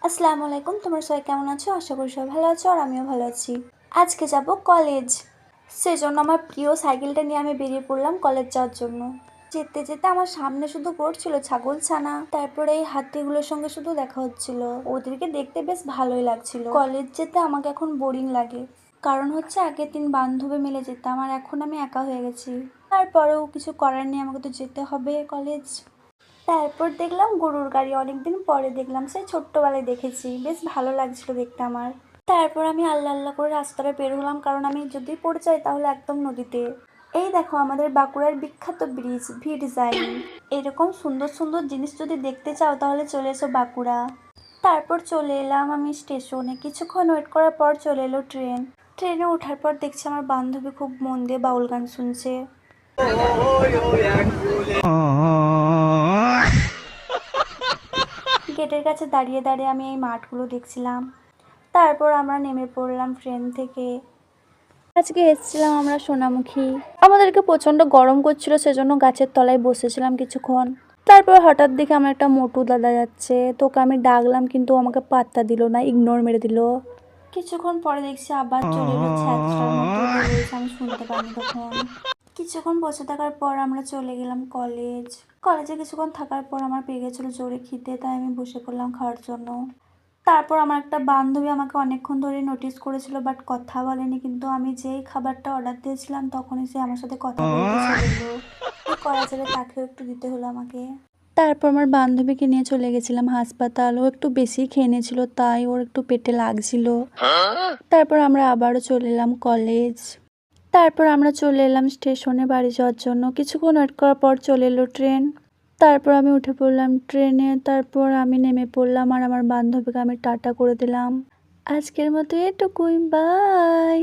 আসসালামু আলাইকুম, তোমরা সবাই কেমন আছো? আশা করি সবাই ভালো আছো আর আমিও ভালো আছি। আজকে যাব কলেজ, সেজন্য আমার প্রিয় সাইকেলটা নিয়ে আমি বেরিয়ে পড়লাম কলেজ যাওয়ার জন্য। যেতে যেতে আমার সামনে শুধু পড়ছিল ছাগল ছানা, তারপরে এই হাতিগুলোর সঙ্গে শুধু দেখা হচ্ছিল। ওদেরকে দেখতে বেশ ভালোই লাগছিল। কলেজ যেতে আমাকে এখন বোরিং লাগে, কারণ হচ্ছে আগের দিন বান্ধবী মিলে যেতাম আর এখন আমি একা হয়ে গেছি। তারপরেও কিছু করার নেই, আমাকে তো যেতে হবে কলেজ। তারপর দেখলাম গরুর গাড়ি, অনেকদিন পরে দেখলাম, সেই ছোট্টবেলায় দেখেছি, বেশ ভালো লাগছিল দেখতে আমার। তারপর আমি আল্লাহ আল্লাহ করে রাস্তাটা বের হলাম, কারণ আমি যদি পড়ে যাই তাহলে একদম নদীতে। এই দেখো আমাদের বাঁকুড়ার বিখ্যাত ব্রিজ ভি ডিজাইন। এরকম সুন্দর সুন্দর জিনিস যদি দেখতে চাও তাহলে চলে এসো বাঁকুড়া। তারপর চলে এলাম আমি স্টেশনে, কিছুক্ষণ ওয়েট করার পর চলে এলো ট্রেন। ট্রেনে ওঠার পর দেখছি আমার বান্ধবী খুব মন দিয়ে বাউল গান শুনছে। গেটের কাছে দাঁড়িয়ে দাঁড়িয়ে আমি এই মাঠগুলো দেখছিলাম। তারপর আমরা নেমে পড়লাম ট্রেন থেকে। আজকে এসেছিলাম আমরা সোনামুখী। আমাদেরকে প্রচণ্ড গরম করছিল, সেজন্য গাছের তলায় বসেছিলাম কিছুক্ষণ। তারপর হঠাৎ দেখে আমার একটা মোটু দাদা যাচ্ছে, তোকে আমি ডাকলাম কিন্তু আমাকে পাত্তা দিল না, ইগনোর মেরে দিল। কিছুক্ষণ পরে দেখছি আবার চলে এলো ছ্যাঁচড়ার মতো বলছে, আমি শুনতে পাইনি তখন। কিছুক্ষণ বসে থাকার পর আমরা চলে গেলাম কলেজে কিছুক্ষণ থাকার পর আমার পেয়ে গেছিলো জোরে খিদে, তাই আমি বসে পড়লাম খাওয়ার জন্য। তারপর আমার একটা বান্ধবী আমাকে অনেকক্ষণ ধরে নোটিস করেছিল, বাট কথা বলেনি, কিন্তু আমি যেই খাবারটা অর্ডার দিয়েছিলাম তখনই সে আমার সাথে কথা বলতে চলে এলো। কি করা যাবে, তাকেও একটু দিতে হলো আমাকে। তারপর আমার বান্ধবীকে নিয়ে চলে গেছিলাম হাসপাতাল, ও একটু বেশি খেয়ে নিয়েছিল তাই ওর একটু পেটে লাগছিল। তারপর আমরা আবারও চলে এলাম কলেজ। তারপর আমরা চলে এলাম স্টেশনে বাড়ি যাওয়ার জন্য। কিছুক্ষণ ওয়েট করার পর চলে এলো ট্রেন। তারপর আমি উঠে পড়লাম ট্রেনে। তারপর আমি নেমে পড়লাম আর আমার বান্ধবীকে আমি টাটা করে দিলাম। আজকের মতো এটুকুই, বাই।